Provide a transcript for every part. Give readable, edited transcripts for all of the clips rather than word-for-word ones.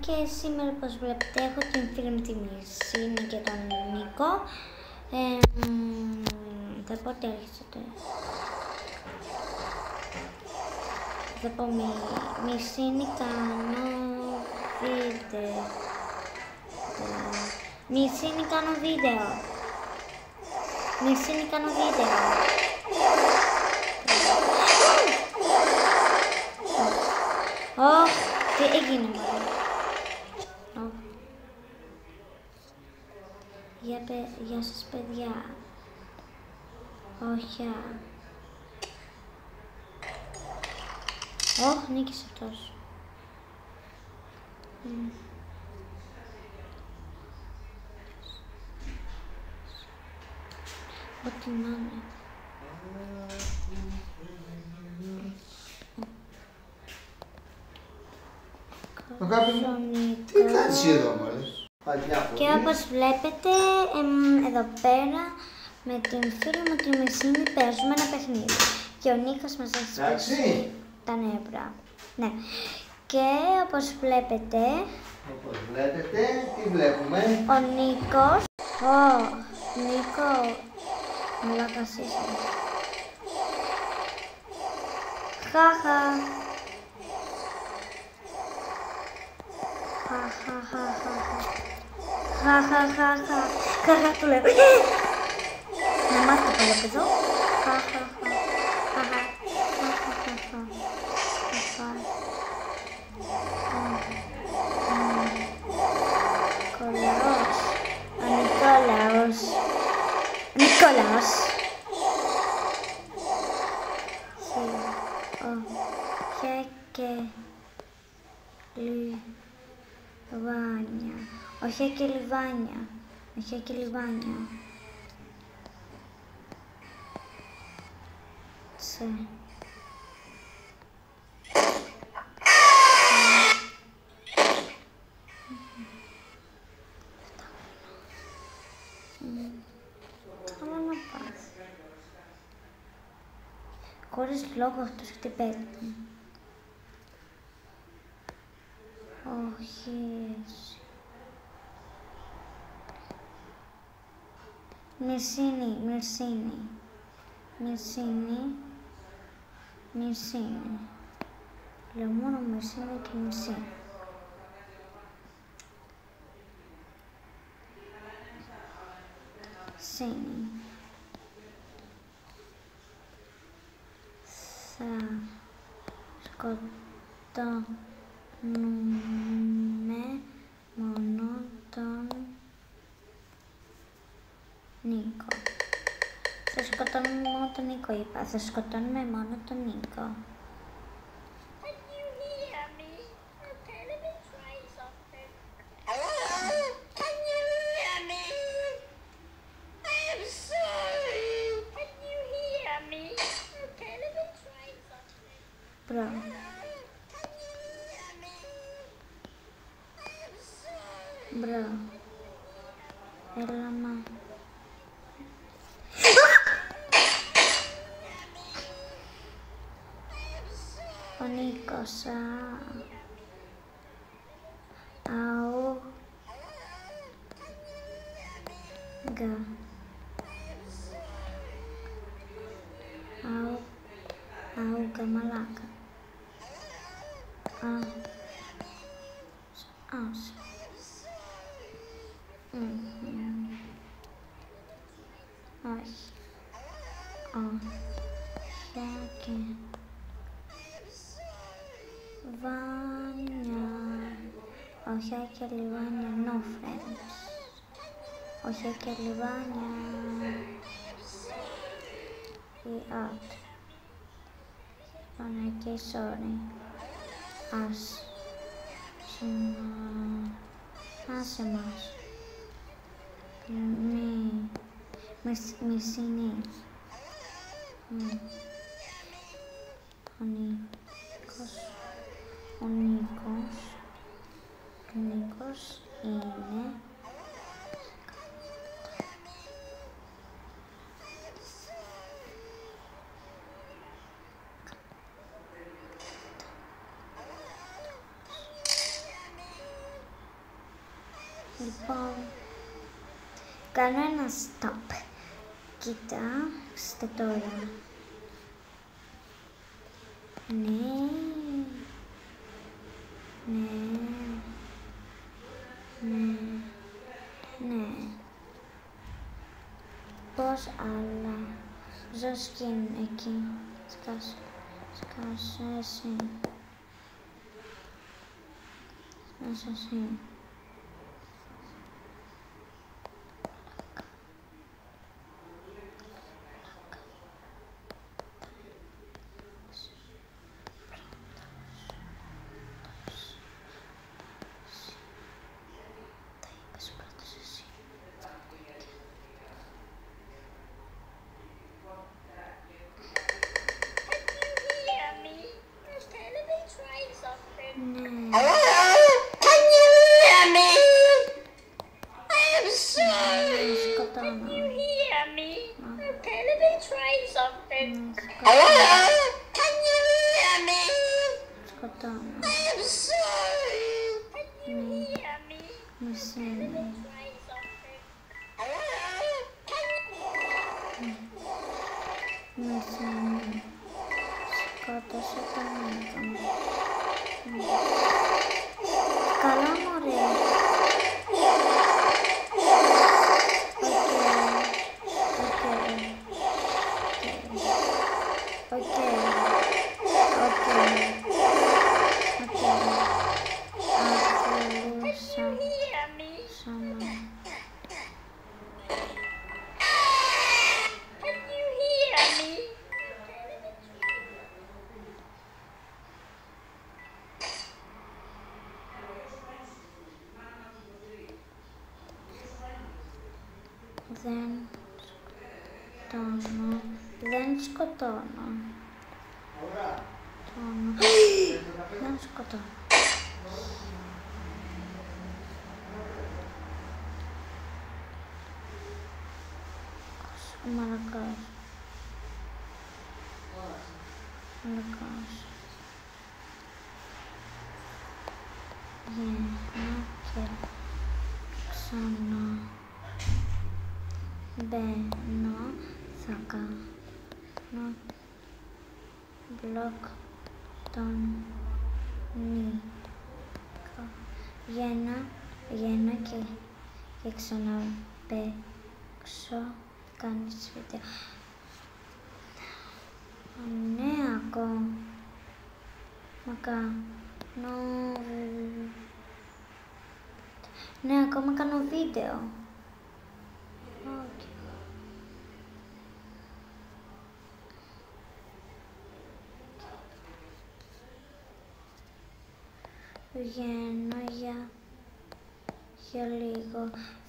και σήμερα, όπως βλέπετε, έχω την φίλη μου τη Μυρσίνη και τον Νίκο. Θα πω ότι άρχισε τώρα. Θα πω Μυρσίνη κάνω βίντεο. Μυρσίνη κάνω βίντεο. Μυρσίνη κάνω βίντεο. Τι έγινε μάλλον. Γεια σας παιδιά. Όχι. Νίκησε αυτός. Ό,τι να είναι. Τι κάνεις εδώ μόλι. Και όπως βλέπετε εδώ πέρα με την φίλη μου τη Μυρσίνη παίζουμε ένα παιχνίδι. Και ο Νίκος μας έχει σπίσει τα νεύρα. Ναι. Και όπως βλέπετε... τι βλέπουμε. Ο Νίκος... Νίκο... Μαλάκας είσαι. Χαχα. Χαχα του λέω. Να μάθετε πολύ από εδώ. Νικόλαος. Οχιά και λιβάνια. Οχιά και λιβάνια. Θέλω να πας. Χωρίς λόγο αυτός χτυπάει. Όχι. Μυρσίνη. Λέω μόνο Μυρσίνη και Μυρσίνη. Θα σκοτώνουμε μόνο τον Νίκο. Θα σκοτώνουμε μόνο τον Νίκο, είπα. Θα σκοτώνουμε μόνο τον Νίκο. Μπρο. Έλα μα. Ο Νίκος. Αου. Γα. Αου μαλάκα. Όχι. Οχιά και βάνια. Οχιά και λιβάνια. No friends. Οχιά και λιβάνια. Ή out. Πανακή, sorry. Άσε μας. Μυρσίνη. Ο Νίκος είναι Λοιπόν, κάνω ένα stop. Κοιτάξτε τώρα. Ναι. Ναι. Ναι. Ναι. Πώς άλλα. Ζωσκίν εκεί. Σκάσε εσύ. Σκάσε εσύ. Σκότωσε τον Νίκο. Καλά μωρέ. Δεν σκοτώνω. Δεν σκοτώνω. Ο μαλακάς. Βγαίνω και ξανά μπαίνω, θα κάνω μπλοκ τον Νίκο. Βγαίνω και ξανά παίξω, κάνεις βίντεο. Ναι, ακόμα. Ναι, ακόμα κάνω βίντεο. Okay.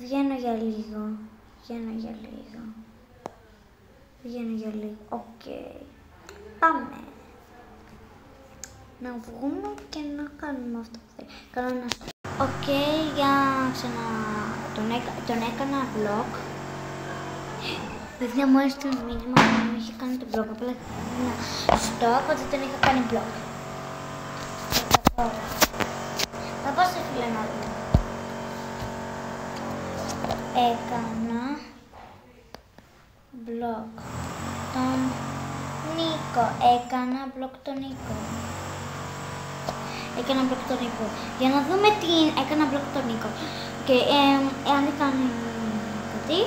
Βγαίνω για λίγο. Οκ. Πάμε. Να βγούμε και να κάνουμε αυτό που θέλει. Οκ, για ξανά. Τον έκανα vlog. Παιδιά, μου έρθει το μήνυμα που μου είχε κάνει το vlog. Απλά stop, ότι τον είχα κάνει vlog. Θα πάω σε φίλε να δούμε. Έκανα vlog τον Νίκο. Για να δούμε τι έκανα vlog τον Νίκο. Και εάν δεν κάνει κάτι,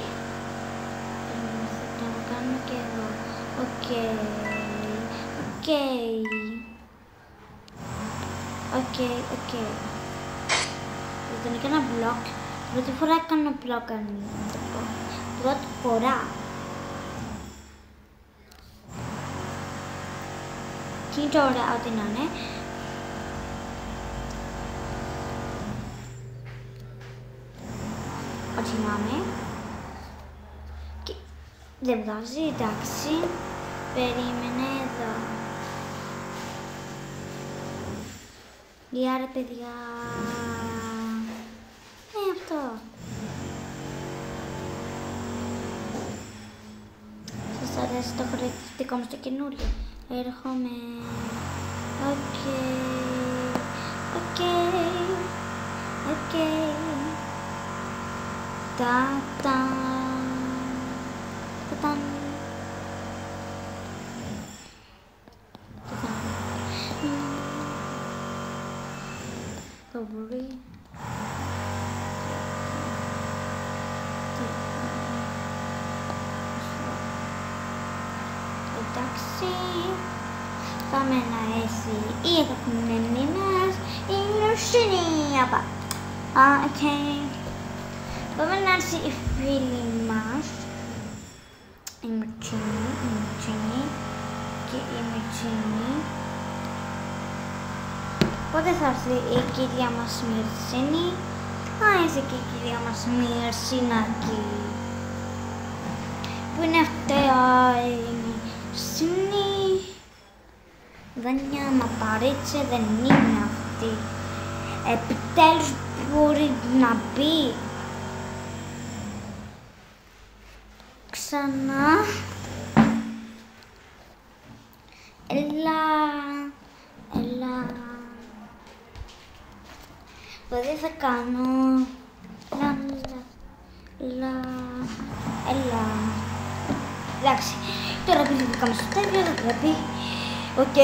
θα το κάνω και εγώ. Οκ. Δεν έκανα vlog. Πρώτη φορά έκανα vlog άνθρωπο. Πρώτη φορά. Τι είναι τώρα, ό,τι να είναι. Ό,τι να είναι. Και δεν βγάζει, εντάξει. Περίμενε εδώ. Γεια ρε παιδιά. Αυτό. Σας αρέσει το χορευτικό μου στο καινούριο. Έρχομαι. Οκ. Το μπορεί. Εντάξει, πάμε να έρθει η αγαπημένη μας η Μυρσίνη. Οκ. Πάμε να έρθει η φίλη μας η Μυρσίνη και η Μυρσίνη. Πότε θα έρθει η κυρία μας Μυρσίνη? Ήρθε και η κυρία μας Μυρσίνακη. Πού είναι αυτή η Μυρσίνη? Δεν είναι μαπαρίτσα, δεν είναι αυτή. Επιτέλους μπορεί να μπει. Ξανά. Έλα. Δηλαδή θα κάνω. Έλα. Εντάξει, τώρα επειδή θα κάνω στο τέλειο, δεν πρέπει. Οκ,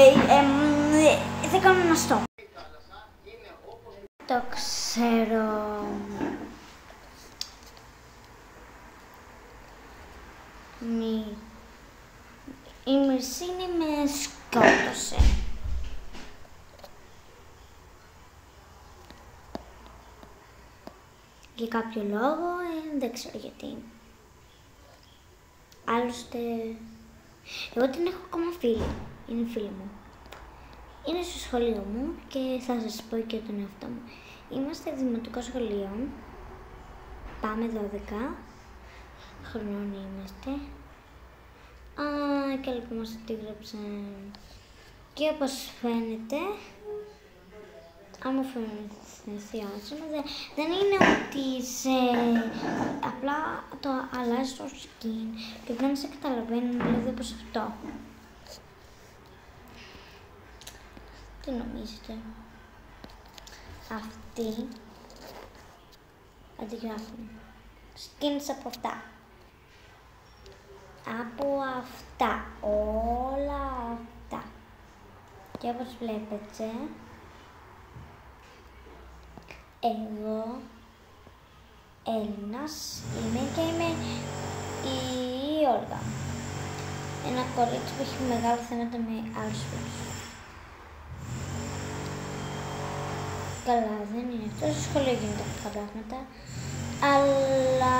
θα κάνω ένα stop. Το ξέρω. Η Μυρσίνη με σκότωσε. Για κάποιο λόγο, δεν ξέρω γιατί. Άλλωστε, εγώ την έχω ακόμα φίλη. Είναι φίλη μου. Είναι στο σχολείο μου και θα σας πω και τον εαυτό μου. Είμαστε δημοτικό σχολείο. Πάμε 12. Χρονών είμαστε. Και λοιπόν μας τι γράψαν. Και όπως φαίνεται, άμα ενθουσιάζομαι, δεν είναι ότι απλά το αλλάζει το skin και δεν σε καταλαβαίνουν, δηλαδή όπως αυτό. Τι νομίζετε? Αυτοί αντιγράφουν skins από αυτά. Όλα αυτά. Και όπως βλέπετε, εγώ Έλληνας είμαι και είμαι η Όλγα. Ένα κορίτσι που έχει μεγάλο θέματα με άλλους φίλους. Καλά, δεν είναι αυτό. Στο σχολείο γίνεται αυτά τα πράγματα. Αλλά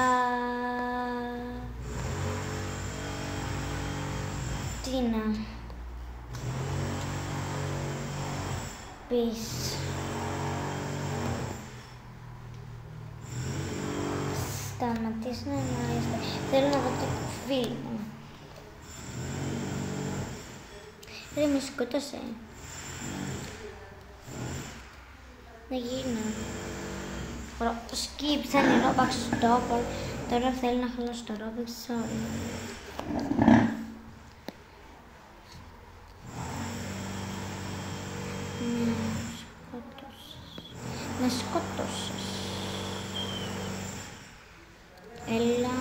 τι να πεις? Σταματήστε να είστε. Θέλω να δω το φίλο μου. Δεν με σκότωσε. Δεν γίνω. Skip, θέλει να Robux στο τόπο. Τώρα θέλει να χαλάσει το Robux, sorry. Με σκότωσες. Έλα.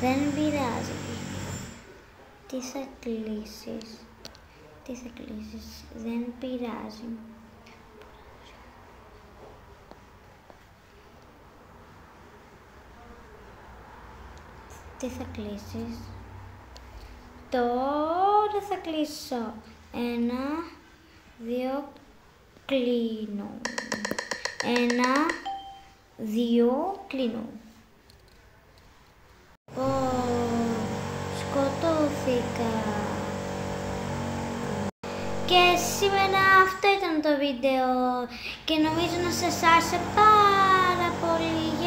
Δεν πειράζει. Τι θα κλείσεις? Δεν πειράζει. Τι θα κλείσεις? Τώρα θα κλείσω. 1, 2, κλείνω. 1, 2, κλείνω. Σκοτώθηκα. Και σήμερα αυτό ήταν το βίντεο και νομίζω να σας άρεσε πάρα πολύ.